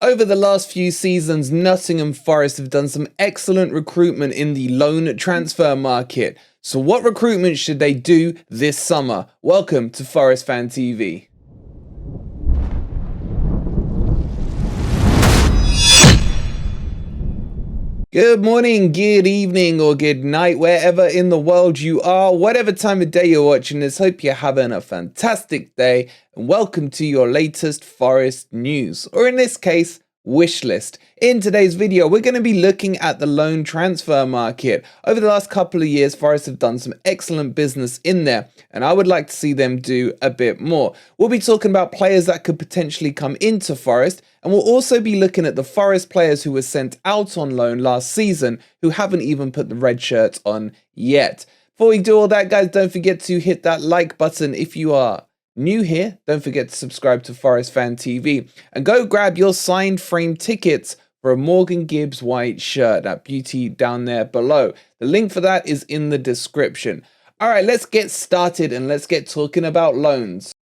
Over the last few seasons, Nottingham Forest have done some excellent recruitment in the loan transfer market. So what recruitment should they do this summer? Welcome to Forest Fan TV. Good morning, good evening, or good night, wherever in the world you are, whatever time of day you're watching this. Hope you're having a fantastic day, and welcome to your latest Forest news, or in this case, wish list. In today's video, we're going to be looking at the loan transfer market. Over the last couple of years, Forest have done some excellent business in there, and I would like to see them do a bit more. We'll be talking about players that could potentially come into Forest, and we'll also be looking at the Forest players who were sent out on loan last season who haven't even put the red shirt on yet. Before we do all that, guys, don't forget to hit that like button if you are new here. Don't forget to subscribe to Forest Fan TV and go grab your signed frame tickets for a Morgan Gibbs white shirt, that beauty down there below. The link for that is in the description. All right, let's get started and let's get talking about loans.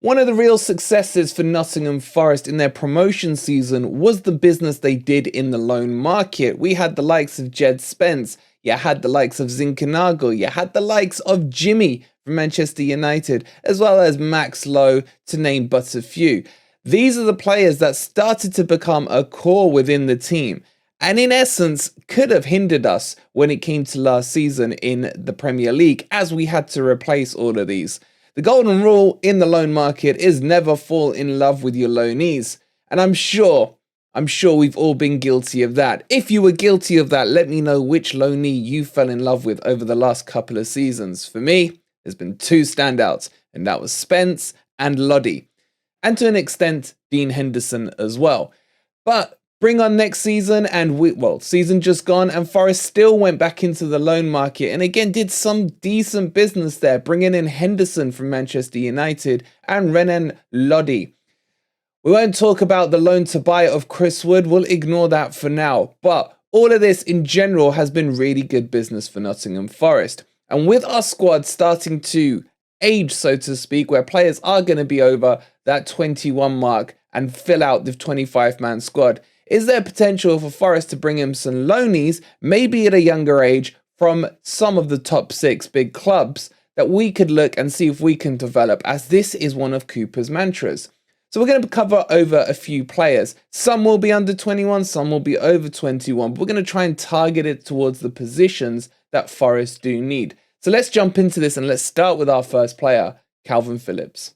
One of the real successes for Nottingham Forest in their promotion season was the business they did in the loan market. We had the likes of Jed Spence, you had the likes of Zinkernagel, you had the likes of Jimmy from Manchester United, as well as Max Lowe, to name but a few. These are the players that started to become a core within the team, and in essence could have hindered us when it came to last season in the Premier League, as we had to replace all of these. The golden rule in the loan market is never fall in love with your loanees, and I'm sure we've all been guilty of that. If you were guilty of that, let me know which loanee you fell in love with over the last couple of seasons. For me, there's been two standouts, and that was Spence and Loddy, and to an extent Dean Henderson as well. But bring on next season, and season just gone, and Forest still went back into the loan market and again did some decent business there, bringing in Henderson from Manchester United and Renan Loddy. We won't talk about the loan to buy of Chris Wood, we'll ignore that for now, but all of this in general has been really good business for Nottingham Forest. And with our squad starting to age, so to speak, where players are going to be over that 21 mark and fill out the 25-man squad, is there potential for Forest to bring in some loanees, maybe at a younger age, from some of the top 6 big clubs that we could look and see if we can develop, as this is one of Cooper's mantras. So we're going to cover over a few players. Some will be under 21, some will be over 21, but we're going to try and target it towards the positions that Forest do need. So let's jump into this and let's start with our first player, Kalvin Phillips.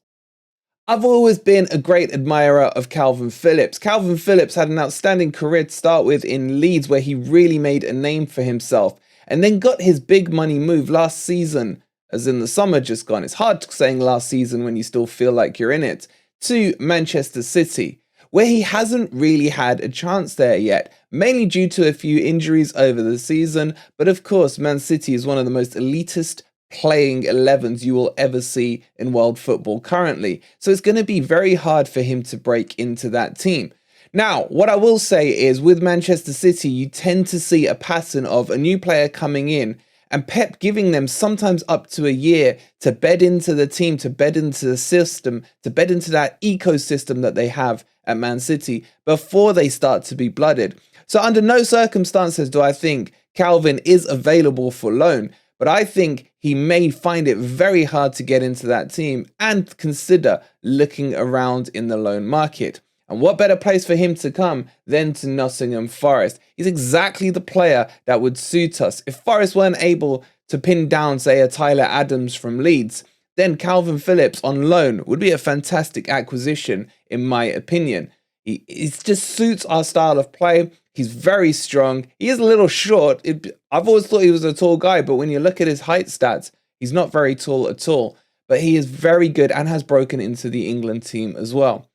I've always been a great admirer of Kalvin Phillips. Kalvin Phillips had an outstanding career to start with in Leeds, where he really made a name for himself, and then got his big money move last season, as in the summer just gone. It's hard saying last season when you still feel like you're in it, to Manchester City, where he hasn't really had a chance there yet, mainly due to a few injuries over the season. But of course, Man City is one of the most elitist playing 11s you will ever see in world football currently. So it's going to be very hard for him to break into that team. Now, what I will say is with Manchester City, you tend to see a pattern of a new player coming in and Pep giving them sometimes up to a year to bed into the team, to bed into the system, to bed into that ecosystem that they have at Man City before they start to be blooded. So under no circumstances do I think Kalvin is available for loan, but I think he may find it very hard to get into that team and consider looking around in the loan market. And what better place for him to come than to Nottingham Forest? He's exactly the player that would suit us. If Forest weren't able to pin down, say, a Tyler Adams from Leeds, then Kalvin Phillips on loan would be a fantastic acquisition, in my opinion. He just suits our style of play. He's very strong. He is a little short. I've always thought he was a tall guy, but when you look at his height stats, he's not very tall at all. But he is very good and has broken into the England team as well.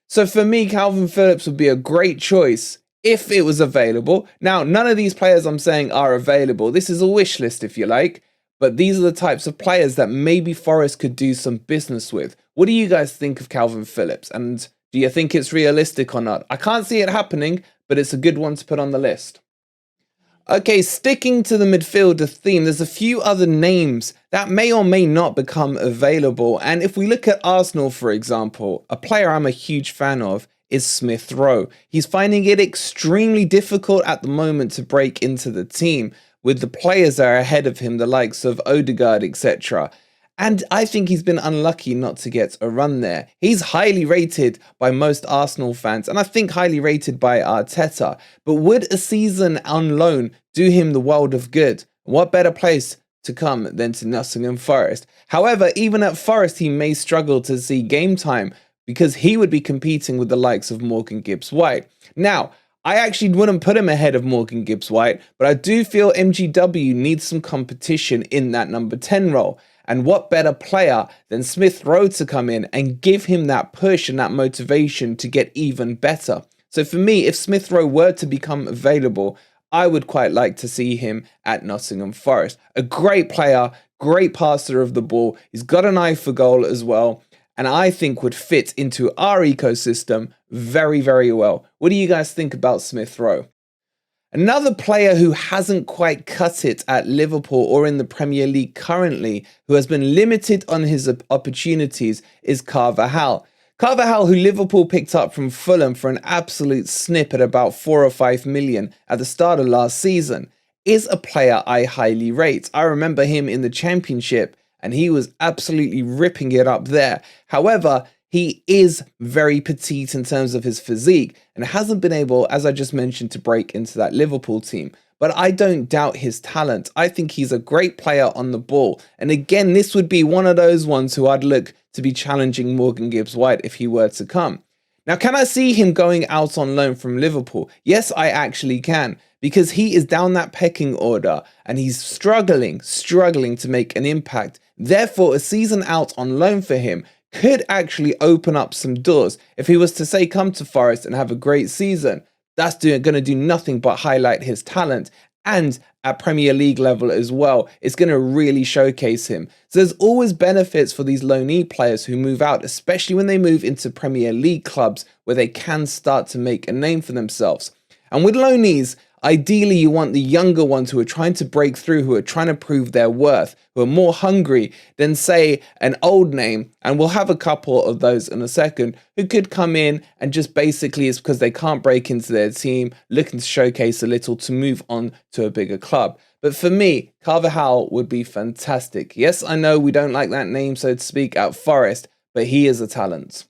So for me, Kalvin Phillips would be a great choice if it was available. Now, none of these players I'm saying are available. This is a wish list, if you like. But these are the types of players that maybe Forest could do some business with. What do you guys think of Kalvin Phillips? And do you think it's realistic or not? I can't see it happening, but it's a good one to put on the list. Okay, sticking to the midfielder theme, there's a few other names that may or may not become available. And if we look at Arsenal, for example, a player I'm a huge fan of is Smith Rowe. He's finding it extremely difficult at the moment to break into the team with the players that are ahead of him, the likes of Odegaard, etc. And I think he's been unlucky not to get a run there. He's highly rated by most Arsenal fans, and I think highly rated by Arteta. But would a season on loan do him the world of good? What better place to come than to Nottingham Forest? However, even at Forest, he may struggle to see game time because he would be competing with the likes of Morgan Gibbs-White. Now, I actually wouldn't put him ahead of Morgan Gibbs-White, but I do feel MGW needs some competition in that number 10 role. And what better player than Smith Rowe to come in and give him that push and that motivation to get even better? So for me, if Smith Rowe were to become available, I would quite like to see him at Nottingham Forest. A great player, great passer of the ball. He's got an eye for goal as well. And I think would fit into our ecosystem very, very well. What do you guys think about Smith Rowe? Another player who hasn't quite cut it at Liverpool or in the Premier League currently, who has been limited on his opportunities, is Carvajal. Carvajal, who Liverpool picked up from Fulham for an absolute snip at about 4 or 5 million at the start of last season, is a player I highly rate. I remember him in the Championship and he was absolutely ripping it up there. However, he is very petite in terms of his physique and hasn't been able, as I just mentioned, to break into that Liverpool team. But I don't doubt his talent. I think he's a great player on the ball. And again, this would be one of those ones who I'd look to be challenging Morgan Gibbs-White if he were to come. Now, can I see him going out on loan from Liverpool? Yes, I actually can, because he is down that pecking order and he's struggling to make an impact. Therefore, a season out on loan for him could actually open up some doors. If he was to say come to Forest and have a great season, that's going to do nothing but highlight his talent, and at Premier League level as well, it's going to really showcase him. So there's always benefits for these loanee players who move out, especially when they move into Premier League clubs where they can start to make a name for themselves. And with loanees, ideally, you want the younger ones who are trying to break through, who are trying to prove their worth, who are more hungry than, say, an old name. And we'll have a couple of those in a second, who could come in and just basically, it's because they can't break into their team, looking to showcase a little to move on to a bigger club. But for me, Carvajal would be fantastic. Yes, I know we don't like that name, so to speak, at Forest, but he is a talent.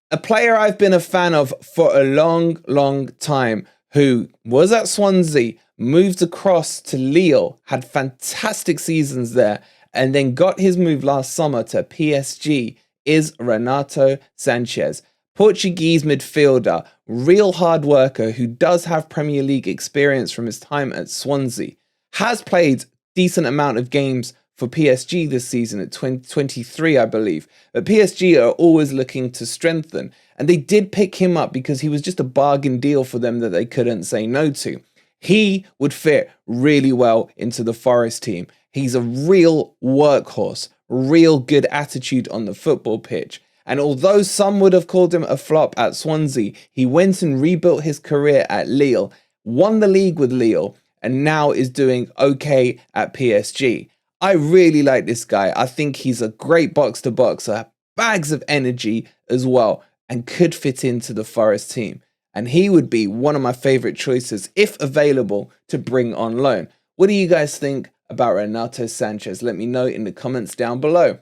A player I've been a fan of for a long time, who was at Swansea, moved across to Lille, had fantastic seasons there, and then got his move last summer to PSG, is Renato Sanches. Portuguese midfielder, real hard worker who does have Premier League experience from his time at Swansea, has played decent amount of games for PSG this season at 23, I believe. But PSG are always looking to strengthen. And they did pick him up because he was just a bargain deal for them that they couldn't say no to. He would fit really well into the Forest team. He's a real workhorse, real good attitude on the football pitch. And although some would have called him a flop at Swansea, he went and rebuilt his career at Lille, won the league with Lille, and now is doing okay at PSG. I really like this guy. I think he's a great box-to-boxer, bags of energy as well, and could fit into the Forest team. And he would be one of my favourite choices, if available, to bring on loan. What do you guys think about Renato Sanches? Let me know in the comments down below.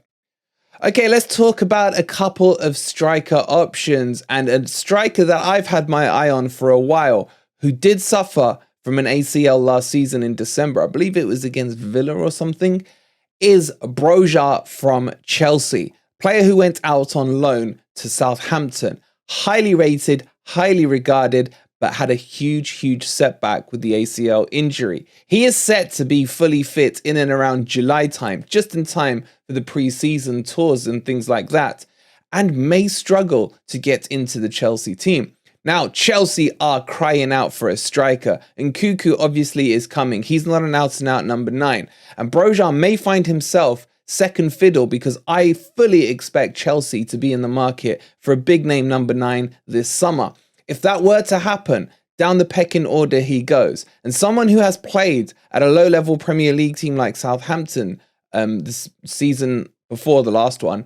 Okay, let's talk about a couple of striker options, and a striker that I've had my eye on for a while, who did suffer from an ACL last season in December, I believe it was against Villa or something, is Broja from Chelsea. Player who went out on loan to Southampton. Highly rated, highly regarded, but had a huge setback with the ACL injury. He is set to be fully fit in and around July time, just in time for the pre-season tours and things like that, and may struggle to get into the Chelsea team. Now, Chelsea are crying out for a striker, and Cuckoo obviously is coming. He's not an out-and-out number 9. And Broja may find himself second fiddle, because I fully expect Chelsea to be in the market for a big-name number 9 this summer. If that were to happen, down the pecking order he goes. And someone who has played at a low-level Premier League team like Southampton this season before the last one,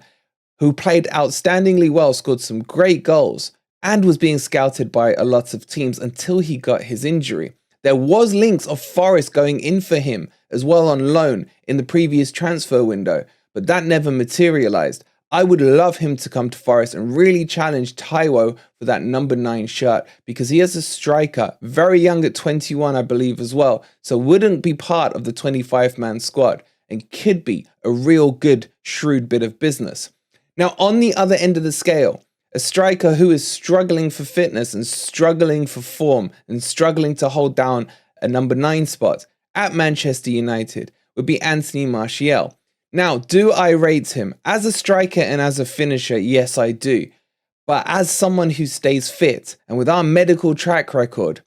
who played outstandingly well, scored some great goals, and was being scouted by a lot of teams until he got his injury. There was links of Forest going in for him as well on loan in the previous transfer window, but that never materialised. I would love him to come to Forest and really challenge Taiwo for that number 9 shirt, because he is a striker, very young at 21 I believe as well, so wouldn't be part of the 25-man squad and could be a real good, shrewd bit of business. Now on the other end of the scale, a striker who is struggling for fitness and struggling for form and struggling to hold down a number 9 spot at Manchester United would be Anthony Martial. Now, do I rate him? As a striker and as a finisher, yes I do. But as someone who stays fit, and with our medical track record,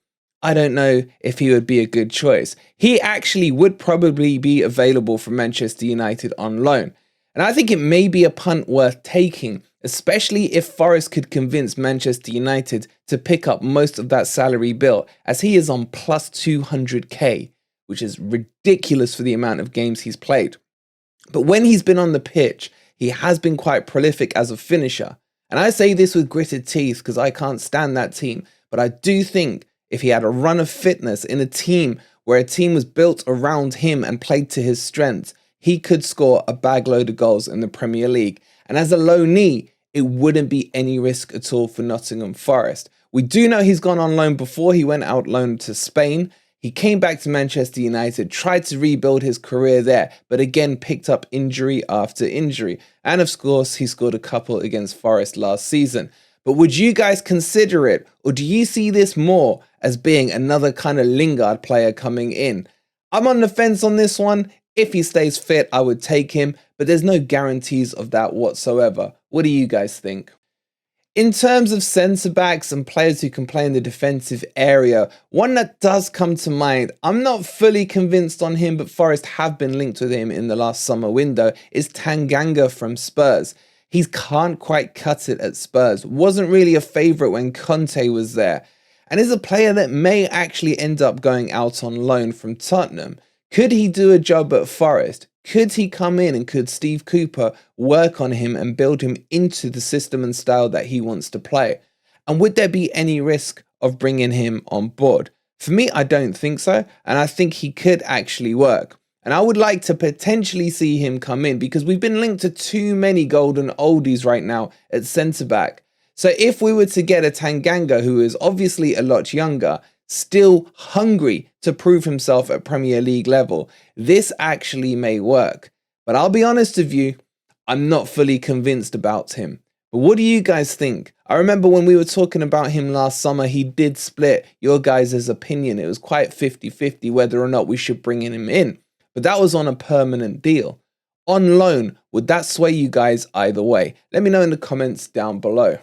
I don't know if he would be a good choice. He actually would probably be available for Manchester United on loan. And I think it may be a punt worth taking, especially if Forest could convince Manchester United to pick up most of that salary bill, as he is on plus 200k, which is ridiculous for the amount of games he's played. But when he's been on the pitch, he has been quite prolific as a finisher. And I say this with gritted teeth because I can't stand that team. But I do think if he had a run of fitness in a team where a team was built around him and played to his strengths, he could score a bag load of goals in the Premier League. And as a loanee, it wouldn't be any risk at all for Nottingham Forest. We do know he's gone on loan before. He went out loaned to Spain. He came back to Manchester United, tried to rebuild his career there, but again picked up injury after injury. And of course, he scored a couple against Forest last season. But would you guys consider it, or do you see this more as being another kind of Lingard player coming in? I'm on the fence on this one. If he stays fit, I would take him, but there's no guarantees of that whatsoever. What do you guys think? In terms of centre-backs and players who can play in the defensive area, one that does come to mind, I'm not fully convinced on him, but Forest have been linked with him in the last summer window, is Tanganga from Spurs. He can't quite cut it at Spurs, wasn't really a favourite when Conte was there, and is a player that may actually end up going out on loan from Tottenham. Could he do a job at Forest? Could he come in and could Steve Cooper work on him and build him into the system and style that he wants to play? And would there be any risk of bringing him on board? For me, I don't think so. And I think he could actually work. And I would like to potentially see him come in because we've been linked to too many golden oldies right now at centre-back. So if we were to get a Tanganga, who is obviously a lot younger, still hungry to prove himself at Premier League level, this actually may work. But I'll be honest with you, I'm not fully convinced about him. But what do you guys think? I remember when we were talking about him last summer, he did split your guys' opinion. It was quite 50-50 whether or not we should bring him in. But that was on a permanent deal. On loan, would that sway you guys either way? Let me know in the comments down below.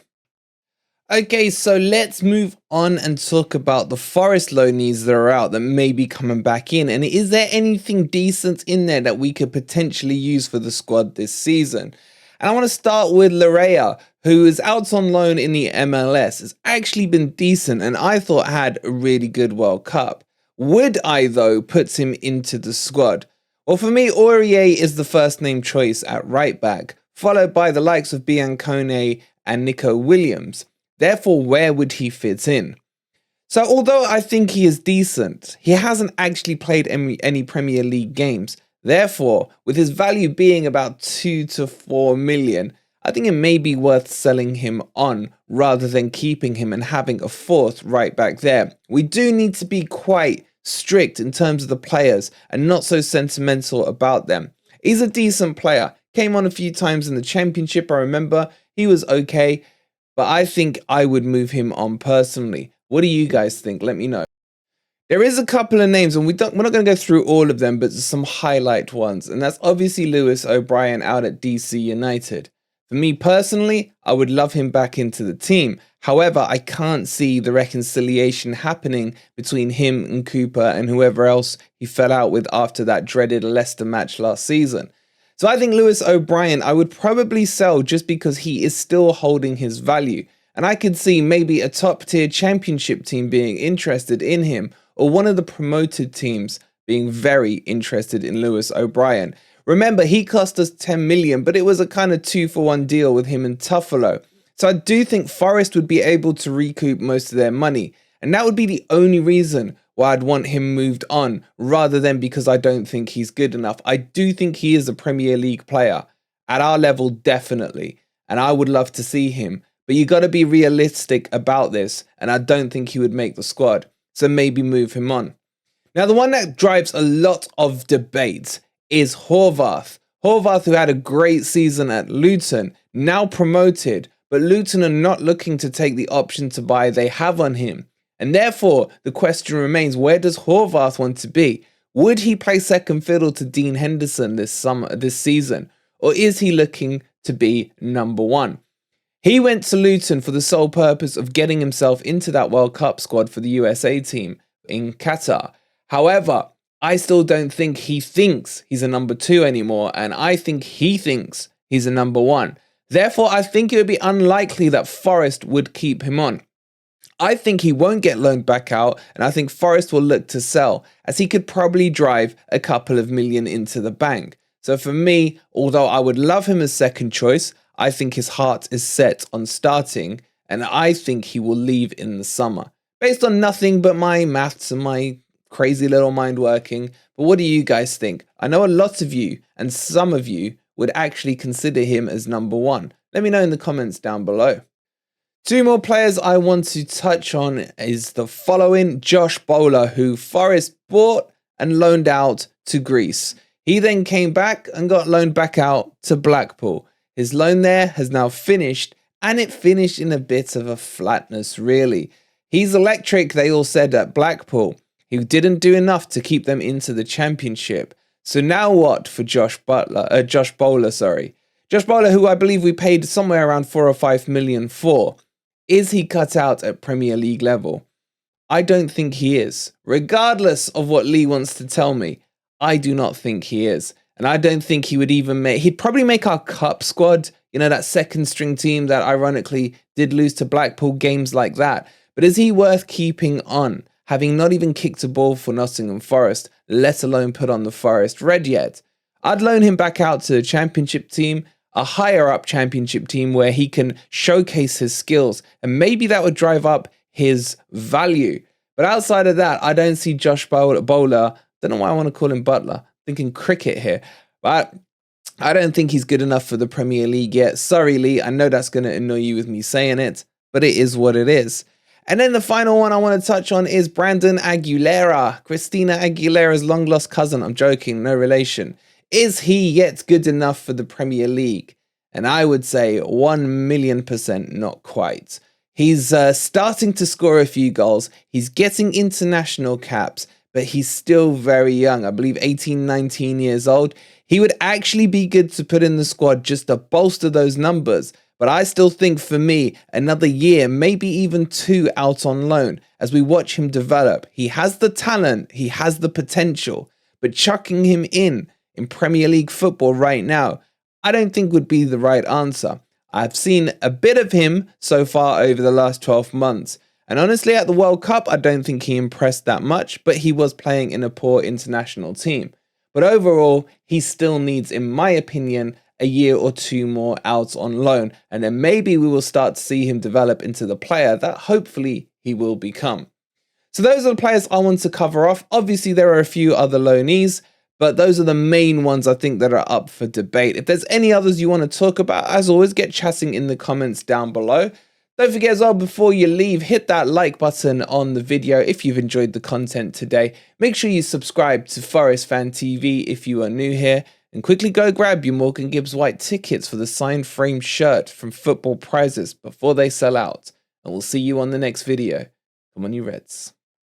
Okay, so let's move on and talk about the Forest loanees that are out that may be coming back in. And is there anything decent in there that we could potentially use for the squad this season? And I want to start with Larea, who is out on loan in the MLS. Has actually been decent and I thought had a really good World Cup. Would I, though, put him into the squad? Well, for me, Aurier is the first name choice at right back, followed by the likes of Biancone and Nico Williams. Therefore, where would he fit in? So although I think he is decent, he hasn't actually played any Premier League games. Therefore, with his value being about 2 to 4 million, I think it may be worth selling him on rather than keeping him and having a fourth right back there. We do need to be quite strict in terms of the players and not so sentimental about them. He's a decent player. Came on a few times in the Championship, I remember. He was okay. But I think I would move him on personally. What do you guys think? Let me know. There is a couple of names, and we're not going to go through all of them, but some highlight ones. And that's obviously Lewis O'Brien out at DC United. For me personally, I would love him back into the team. However, I can't see the reconciliation happening between him and Cooper and whoever else he fell out with after that dreaded Leicester match last season. So I think Lewis O'Brien, I would probably sell just because he is still holding his value. And I could see maybe a top tier Championship team being interested in him, or one of the promoted teams being very interested in Lewis O'Brien. Remember, he cost us 10 million, but it was a kind of 2-for-1 deal with him and Tuffalo. So I do think Forest would be able to recoup most of their money. And that would be the only reason why I'd want him moved on, rather than because I don't think he's good enough. I do think he is a Premier League player. At our level, definitely. And I would love to see him. But you got to be realistic about this. And I don't think he would make the squad. So maybe move him on. Now, the one that drives a lot of debate is Horvath. Horvath, who had a great season at Luton, now promoted. But Luton are not looking to take the option to buy they have on him. And therefore, the question remains, where does Horvath want to be? Would he play second fiddle to Dean Henderson this season? Or is he looking to be number one? He went to Luton for the sole purpose of getting himself into that World Cup squad for the USA team in Qatar. However, I still don't think he thinks he's a number two anymore, and I think he thinks he's a number one. Therefore, I think it would be unlikely that Forest would keep him on. I think he won't get loaned back out, and I think Forest will look to sell, as he could probably drive a couple of million into the bank. So for me, although I would love him as second choice, I think his heart is set on starting, and I think he will leave in the summer. Based on nothing but my maths and my crazy little mind working. But what do you guys think? I know a lot of you, and some of you, would actually consider him as number one. Let me know in the comments down below. Two more players I want to touch on is the following: Josh Bowler, who Forest bought and loaned out to Greece. He then came back and got loaned back out to Blackpool. His loan there has now finished, and it finished in a bit of a flatness, really. He's electric, they all said at Blackpool. He didn't do enough to keep them into the championship. So now what for Josh Bowler, Josh Bowler, who I believe we paid somewhere around 4 or 5 million for. Is he cut out at Premier League level? I don't think he is. Regardless of what Lee wants to tell me, I do not think he is. And I don't think he would even he'd probably make our cup squad, you know, that second string team that ironically did lose to Blackpool, games like that. But is he worth keeping on, having not even kicked a ball for Nottingham Forest, let alone put on the Forest red yet? I'd loan him back out to the championship team, a higher up championship team where he can showcase his skills, and maybe that would drive up his value. But outside of that, I don't see Josh Bowler, don't know why I want to call him Butler, thinking cricket here, but I don't think he's good enough for the Premier League yet. Sorry, Lee, I know that's going to annoy you with me saying it, but it is what it is. And then the final one I want to touch on is Brandon Aguilera, Christina Aguilera's long-lost cousin. I'm joking, no relation. Is he yet good enough for the Premier League? And I would say 1,000,000% not quite. He's starting to score a few goals. He's getting international caps, but he's still very young. I believe 18, 19 years old. He would actually be good to put in the squad just to bolster those numbers. But I still think for me, another year, maybe even 2 out on loan as we watch him develop. He has the talent, he has the potential, but chucking him in Premier League football right now, I don't think would be the right answer. I've seen a bit of him so far over the last 12 months. And honestly, at the World Cup, I don't think he impressed that much, but he was playing in a poor international team. But overall, he still needs, in my opinion, a year or 2 more out on loan. And then maybe we will start to see him develop into the player that hopefully he will become. So those are the players I want to cover off. Obviously, there are a few other loanees, but those are the main ones I think that are up for debate. If there's any others you want to talk about, as always, get chatting in the comments down below. Don't forget as well, before you leave, hit that like button on the video if you've enjoyed the content today. Make sure you subscribe to Forest Fan TV if you are new here. And quickly go grab your Morgan Gibbs White tickets for the signed frame shirt from Football Prizes before they sell out. And we'll see you on the next video. Come on, you Reds.